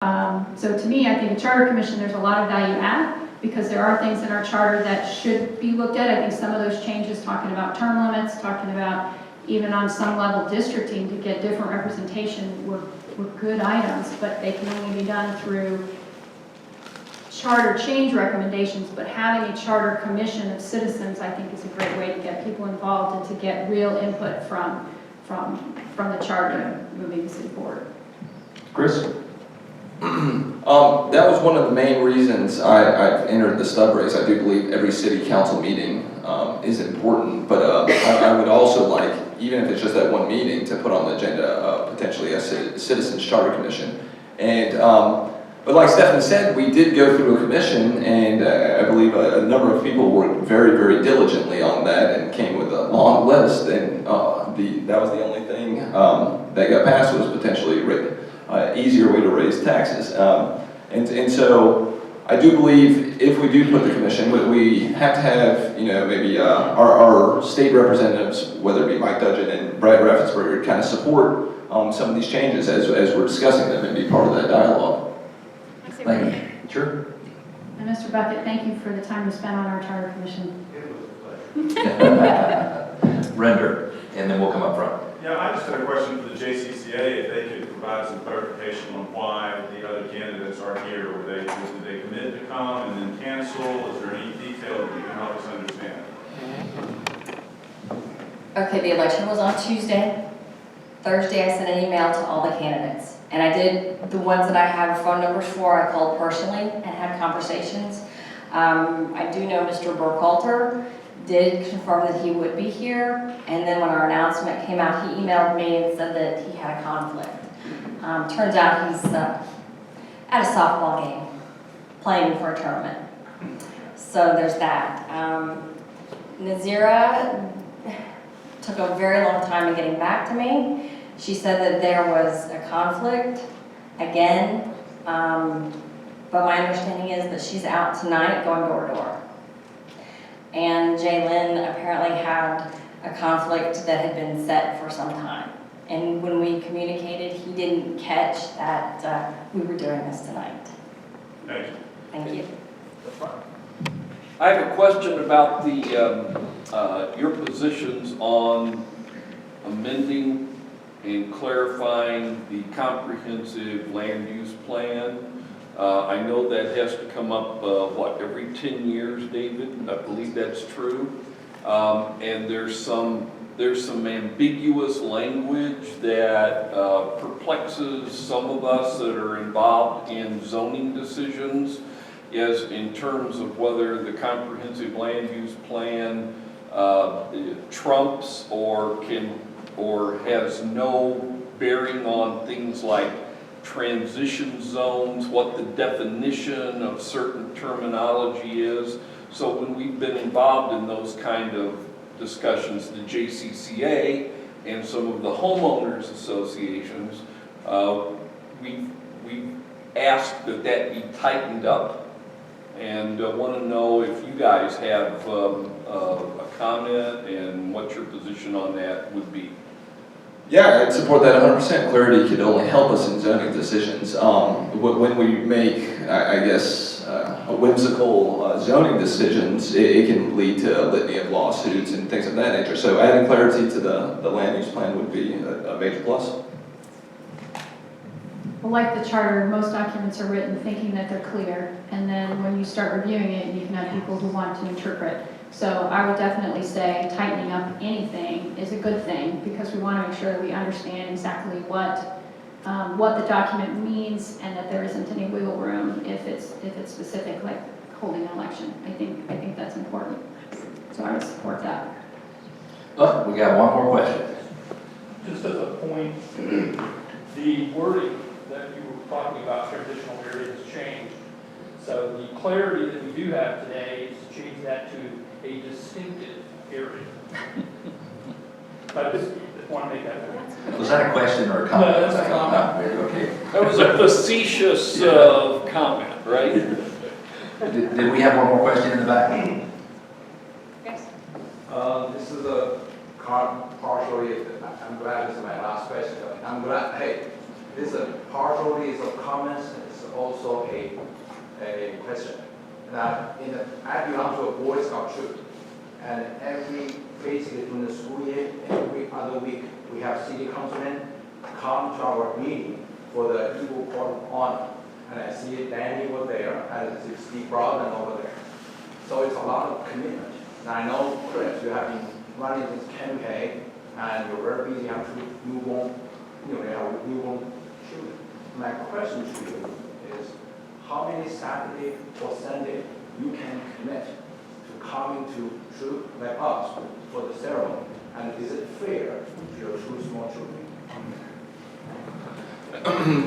So to me, I think a charter commission, there's a lot of value add because there are things in our charter that should be looked at. I think some of those changes, talking about term limits, talking about even on some level districting to get different representation were good items, but they can only be done through charter change recommendations. But having a charter commission of citizens, I think, is a great way to get people involved and to get real input from the charter moving the city forward. Chris? That was one of the main reasons I entered the stub race. I do believe every city council meeting is important, but I would also like, even if it's just that one meeting, to put on the agenda potentially a citizens charter commission. And but like Stephanie said, we did go through a commission, and I believe a number of people worked very, very diligently on that and came with a long list. And that was the only thing that got passed was potentially easier way to raise taxes. And so I do believe if we do put the commission, we have to have, maybe our state representatives, whether it be Mike Dudgeon and Brad Raffensperger, kind of support some of these changes as we're discussing them and be part of that dialogue. Thank you. Sure. And Mr. Bucket, thank you for the time you spent on our charter commission. It was a pleasure. Render, and then we'll come up front. Yeah, I just had a question for the JCCA, if they could provide some clarification on why the other candidates aren't here. Did they commit to come and then cancel? Is there any detail that you can help us understand? Okay, the election was on Tuesday. Thursday, I sent an email to all the candidates. And I did the ones that I have phone numbers for, I called personally and had conversations. I do know Mr. Burkhalter did confirm that he would be here, and then when our announcement came out, he emailed me and said that he had a conflict. Turns out he's at a softball game, playing for a tournament. So there's that. Nazira took a very long time in getting back to me. She said that there was a conflict again, but my understanding is that she's out tonight going door to door. And Jalen apparently had a conflict that had been set for some time. And when we communicated, he didn't catch that we were doing this tonight. Thank you. Thank you. I have a question about the your positions on amending and clarifying the comprehensive land use plan. I know that has to come up, every 10 years, David? I believe that's true. And there's some ambiguous language that perplexes some of us that are involved in zoning decisions, as in terms of whether the comprehensive land use plan trumps or has no bearing on things like transition zones, what the definition of certain terminology is. So when we've been involved in those kind of discussions, the JCCA and some of the homeowners associations, we've asked that be tightened up, and want to know if you guys have a comment and what your position on that would be. Yeah, I'd support that 100%. Clarity could only help us in zoning decisions. When we make, I guess, whimsical zoning decisions, it can lead to a litany of lawsuits and things of that nature. So adding clarity to the land use plan would be a major plus. Well, like the charter, most documents are written thinking that they're clear, and then when you start reviewing it, you can have people who want to interpret. So I would definitely say tightening up anything is a good thing, because we want to make sure that we understand exactly what the document means, and that there isn't any wiggle room if it's specific, like holding an election. I think that's important. So I would support that. Oh, we got one more question. Just as a point, the wording that you were talking about, transitional area, has changed. So the clarity that we do have today is to change that to a distinctive area. But I just want to make that point. Was that a question or a comment? No, that's a comment. Okay. That was a facetious comment, right? Did we have one more question in the back? Yes. This is a partially, I'm glad this is my last question. I'm glad, hey, this is a partially is of comments, also a question. That I belong to a Boy Scout troop, and basically during the school year, every other week, we have city councilmen come to our meeting for the Eagle Court of Honor. And I see Danny over there, and I see Steve Broadman over there. So it's a lot of commitment. And I know, Chris, you have been running this campaign, and you're very busy, you have to newborn, you have newborn children. My question to you is, how many Saturday or Sunday you can commit to coming to troop like us for the ceremony? And is it fair to your two small children?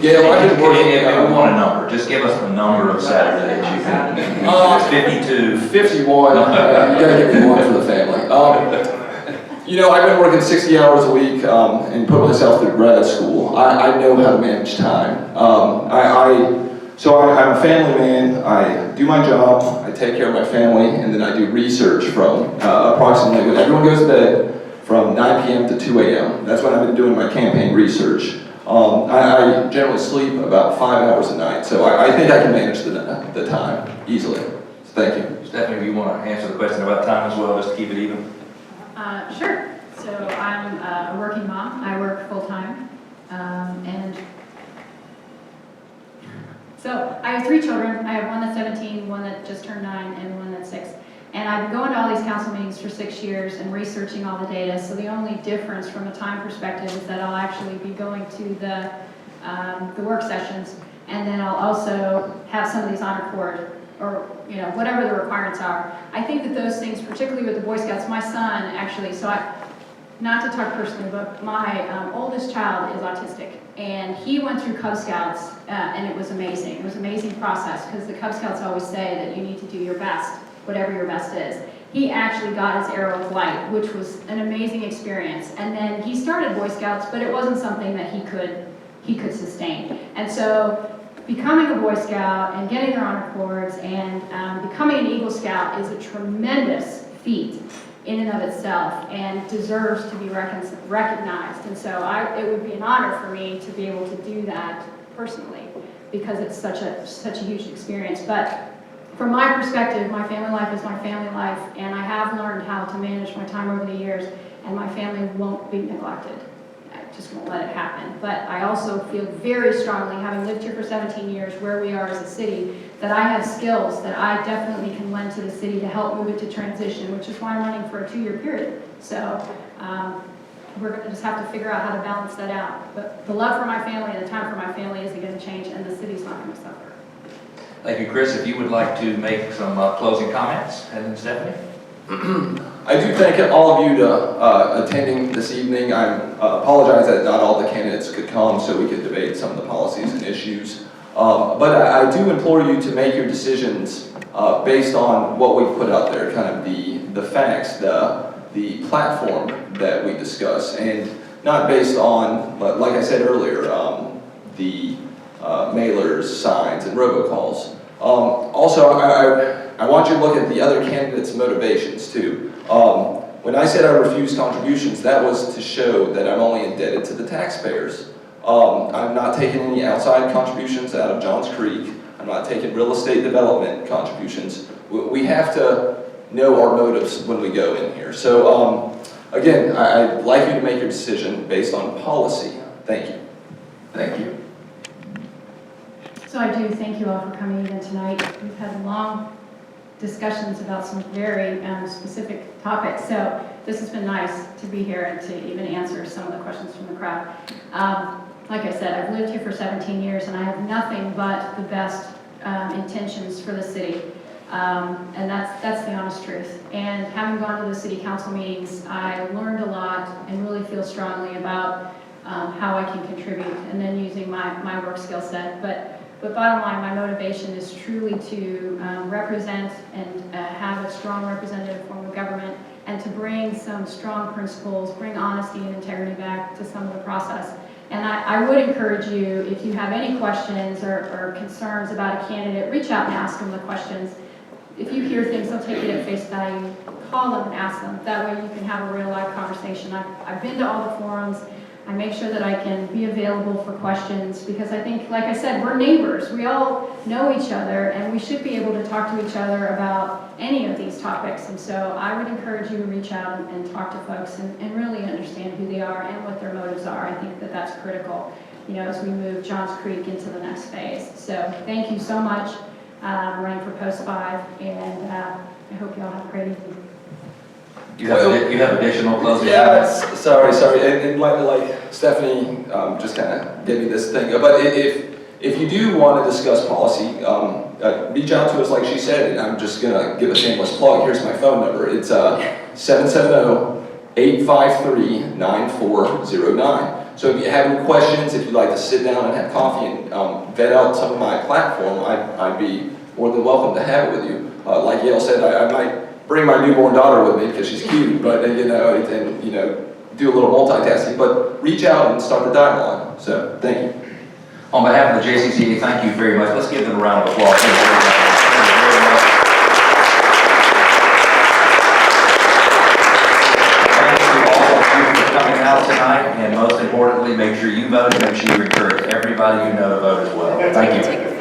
Yeah, well, I've been working. If we want a number, just give us the number of Saturdays you can. It's 52. 51, you gotta give me one for the family. You know, I've been working 60 hours a week and put myself through grad school. I know how to manage time. So I'm a family man. I do my job, I take care of my family, and then I do research from approximately when everyone goes to bed from 9 p.m. to 2 a.m. That's when I've been doing my campaign research. I generally sleep about 5 hours a night, so I think I can manage the time easily. So thank you. Stephanie, do you want to answer the question about time as well, just to keep it even? Sure. So I'm a working mom. I work full-time. And so I have 3 children. I have one that's 17, one that just turned 9, and one that's 6. And I've been going to all these council meetings for 6 years and researching all the data. So the only difference from a time perspective is that I'll actually be going to the work sessions, and then I'll also have some of these honor cord, or whatever the requirements are. I think that those things, particularly with the Boy Scouts, my son actually, not to talk personally, but my oldest child is autistic, and he went through Cub Scouts, and it was amazing. It was an amazing process, because the Cub Scouts always say that you need to do your best, whatever your best is. He actually got his arrow of light, which was an amazing experience. And then he started Boy Scouts, but it wasn't something that he could sustain. And so becoming a Boy Scout and getting their honor cords and becoming an Eagle Scout is a tremendous feat in and of itself, and deserves to be recognized. And so it would be an honor for me to be able to do that personally, because it's such a huge experience. But from my perspective, my family life is my family life, and I have learned how to manage my time over the years, and my family won't be neglected. I just won't let it happen. But I also feel very strongly, having lived here for 17 years, where we are as a city, that I have skills that I definitely can lend to the city to help move it to transition, which is why I'm running for a 2-year period. So we're going to just have to figure out how to balance that out. But the love for my family and the time for my family isn't going to change, and the city's not going to suffer. Thank you, Chris. If you would like to make some closing comments, and then Stephanie. I do thank all of you to attending this evening. I apologize that not all the candidates could come so we could debate some of the policies and issues. But I do implore you to make your decisions based on what we've put out there, kind of the facts, the platform that we discuss, and not based on, like I said earlier, the mailers, signs, and robocalls. Also, I want you to look at the other candidates' motivations too. When I said I refused contributions, that was to show that I'm only indebted to the taxpayers. I'm not taking any outside contributions out of Johns Creek. I'm not taking real estate development contributions. We have to know our motives when we go in here. So again, I'd like you to make your decision based on policy. Thank you. Thank you. So I do thank you all for coming in tonight. We've had long discussions about some very specific topics. So this has been nice to be here and to even answer some of the questions from the crowd. Like I said, I've lived here for 17 years, and I have nothing but the best intentions for the city. And that's the honest truth. And having gone to the city council meetings, I learned a lot and really feel strongly about how I can contribute, and then using my work skill set. But bottom line, my motivation is truly to represent and have a strong representative form of government, and to bring some strong principles, bring honesty and integrity back to some of the process. And I would encourage you, if you have any questions or concerns about a candidate, reach out and ask them the questions. If you hear things, don't take it at face value. Call them and ask them. That way you can have a real live conversation. I've been to all the forums. I make sure that I can be available for questions, because I think, like I said, we're neighbors. We all know each other, and we should be able to talk to each other about any of these topics. And so I would encourage you to reach out and talk to folks and really understand who they are and what their motives are. I think that that's critical, you know, as we move Johns Creek into the next phase. So thank you so much, running for post 5, and I hope you all have a great evening. You have additional closing Yeah, comments? sorry, and like Stephanie just kind of gave me this thing, but if you do want to discuss policy, reach out to us like she said, and I'm just gonna give a shameless plug. Here's my phone number. It's 770-853-9409. So if you have any questions, if you'd like to sit down and have coffee and vet out some of my platform, I'd be more than welcome to have it with you. Like Yale said, I might bring my newborn daughter with me because she's cute, but you know, and you know, do a little multitasking. But reach out and start the dialogue. So thank you. On behalf of the JCCA, thank you very much. Let's give them a round of applause. Thank you very much. Thanks to all of you for coming out tonight, and most importantly, make sure you vote and make sure you encourage everybody you know to vote as well. Thank you.